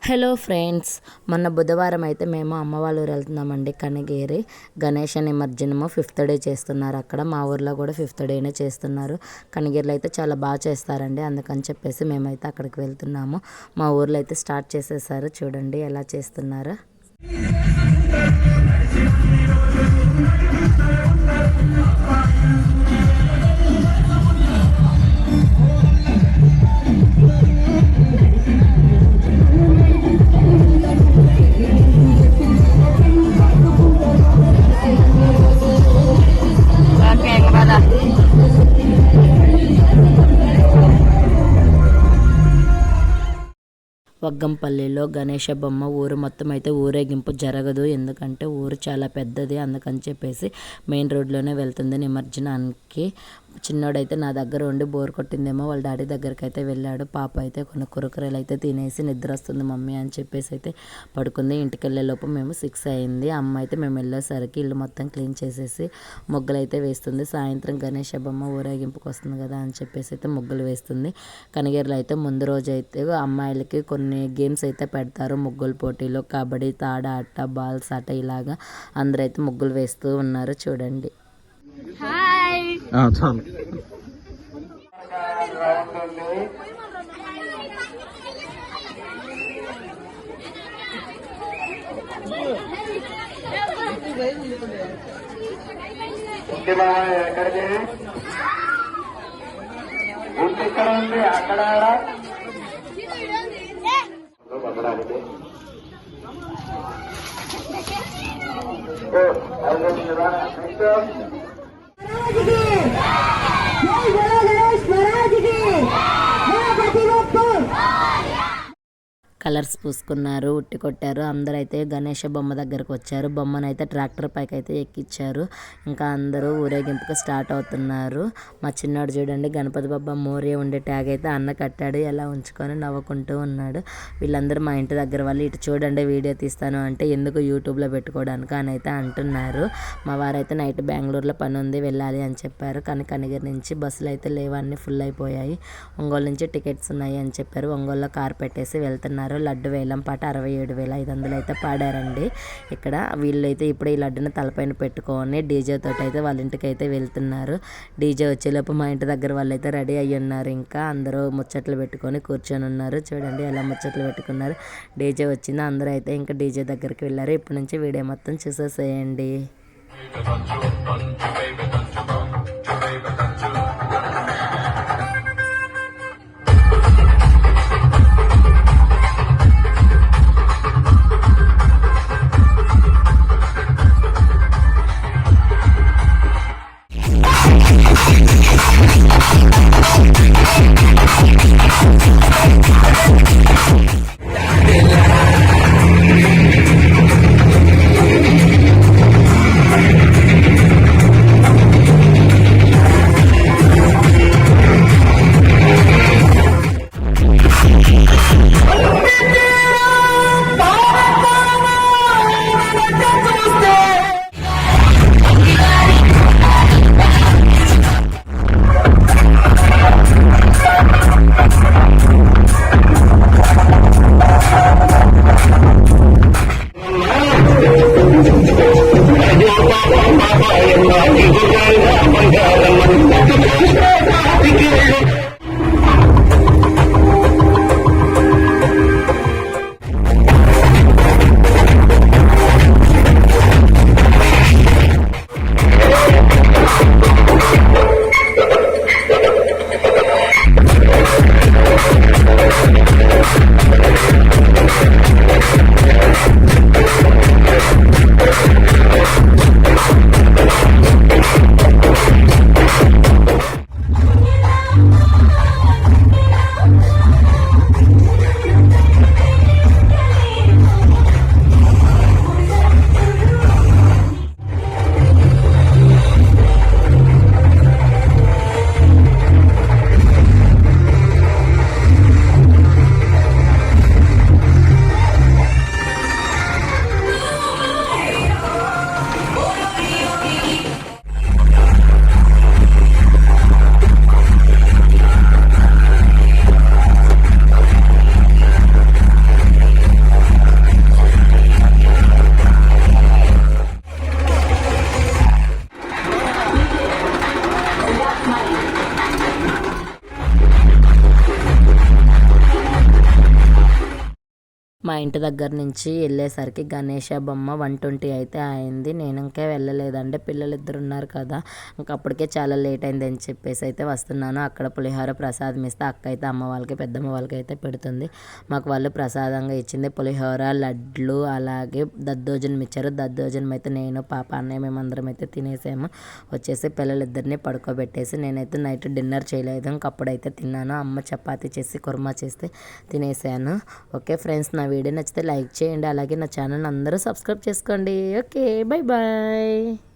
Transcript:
Hello friends, మొన్న బుధవారం అయితే మేము అమ్మ వాళ్ళ ఊరు వెళ్తున్నామండి. కనిగిరి గణేష నిమజ్జనము 5th డే చేస్తున్నారు. అక్కడ మా ఊర్లో కూడా 5th డేనే చేస్తున్నారు. కనిగిరిలో అయితే చాలా బాగా చేస్తారండి. అందుకని చెప్పేసి మేమైతే అక్కడికి వెళ్తున్నాము. మా ఊర్లో అయితే స్టార్ట్ చేసేసారు. చూడండి ఎలా చేస్తున్నారో. వగ్గంపల్లిలో గణేష బొమ్మ ఊరు మొత్తం అయితే ఊరేగింపు జరగదు. ఎందుకంటే ఊరు చాలా పెద్దది. అందుకని చెప్పేసి మెయిన్ రోడ్లోనే వెళ్తుంది నిమజ్జనానికి. చిన్నోడైతే నా దగ్గర ఉండి బోర్ కొట్టిందేమో వాళ్ళ డాడీ దగ్గరికి అయితే వెళ్ళాడు. పాప అయితే కొన్ని కురకురలు అయితే తినేసి నిద్ర వస్తుంది మమ్మీ అని చెప్పేసి అయితే పడుకుంది. ఇంటికి వెళ్ళే లోపు మేము 6 అయింది. అమ్మ అయితే మేము వెళ్ళేసరికి ఇల్లు మొత్తం క్లీన్ చేసేసి ముగ్గులు అయితే వేస్తుంది. సాయంత్రం గణేష బొమ్మ ఊరేగింపుకి వస్తుంది కదా అని చెప్పేసి అయితే ముగ్గులు వేస్తుంది. కనిగిరిలో అయితే ముందు రోజు అయితే అమ్మాయిలకి కొన్ని గేమ్స్ అయితే పెడతారు. ముగ్గుల పోటీలు, కబడ్డీ, తాడ ఆట, బాల్స్ ఆట, ఇలాగా అందరైతే ముగ్గులు వేస్తూ ఉన్నారు. చూడండి. చాలు. ఎక్కడికి గుర్తు ఇక్కడ ఉంది, అక్కడ పక్కడానికి కలర్స్ పూసుకున్నారు, ఉట్టి కొట్టారు. అందరూ అయితే గణేష బొమ్మ దగ్గరకు వచ్చారు. బొమ్మనైతే ట్రాక్టర్ పైకి అయితే ఎక్కించారు. ఇంకా అందరూ ఊరేగింపుగా స్టార్ట్ అవుతున్నారు. మా చిన్నాడు చూడండి, గణపతి బాబా మోరే ఉండే ట్యాగ్ అయితే అన్న కట్టాడు. ఎలా ఉంచుకొని నవ్వుకుంటూ ఉన్నాడు. వీళ్ళందరూ మా ఇంటి దగ్గర వాళ్ళు. ఇటు చూడండి వీడియో తీస్తాను అంటే ఎందుకు యూట్యూబ్లో పెట్టుకోవడానికి అని అయితే అంటున్నారు. మా వారైతే నైట్ బెంగళూరులో పని ఉంది వెళ్ళాలి అని చెప్పారు. కానీ కనిగిరి నుంచి బస్సులు అయితే లేవన్నీ ఫుల్ అయిపోయాయి. ఒంగోలు నుంచి టికెట్స్ ఉన్నాయి అని చెప్పారు. ఒంగోలులో కార్ పెట్టేసి వెళ్తున్నారు. లడ్డు వేలం పాట 67,500 అయితే పాడారండి. ఇక్కడ వీళ్ళైతే ఇప్పుడు ఈ లడ్డుని తలపైన పెట్టుకొని డీజే తోటి అయితే వాళ్ళ ఇంటికి అయితే వెళ్తున్నారు. డీజే వచ్చేలోపు మా ఇంటి దగ్గర వాళ్ళైతే రెడీ అయ్యి ఉన్నారు. ఇంకా అందరూ ముచ్చట్లు పెట్టుకొని కూర్చొని ఉన్నారు. చూడండి ఎలా ముచ్చట్లు పెట్టుకున్నారు. డీజే వచ్చింది. అందరూ అయితే ఇంకా డీజే దగ్గరికి వెళ్ళారు. ఇప్పటి నుంచి వీడియో మొత్తం చూసేసేయండి. మా ఇంటి దగ్గర నుంచి వెళ్ళేసరికి గణేష బొమ్మ 120 అయితే అయింది. నేను ఇంకా వెళ్ళలేదండి, పిల్లలు ఇద్దరు ఉన్నారు కదా, ఇంకా అప్పటికే చాలా లేట్ అయింది అని చెప్పేసి అయితే వస్తున్నాను. అక్కడ పులిహోర ప్రసాదం ఇస్తే అక్క అయితే అమ్మ వాళ్ళకి పెద్దమ్మ వాళ్ళకి అయితే పెడుతుంది. మాకు వాళ్ళు ప్రసాదంగా ఇచ్చింది పులిహోర, లడ్లు, అలాగే దద్దోజనం ఇచ్చారు. దద్దోజనం అయితే నేను పాప అన్నయ్య మేమందరం అయితే తినేసాము. వచ్చేసి పిల్లలిద్దరిని పడుకోబెట్టేసి నేనైతే నైట్ డిన్నర్ చేయలేదు, ఇంకప్పుడైతే తిన్నాను. అమ్మ చపాతీ చేసి కుర్మా చేస్తే తినేసాను. ఓకే ఫ్రెండ్స్, నా వీడియో నచ్చితే లైక్ చేయండి, అలాగే నా ఛానల్ అందరూ సబ్స్క్రైబ్ చేసుకోండి. Okay, bye bye.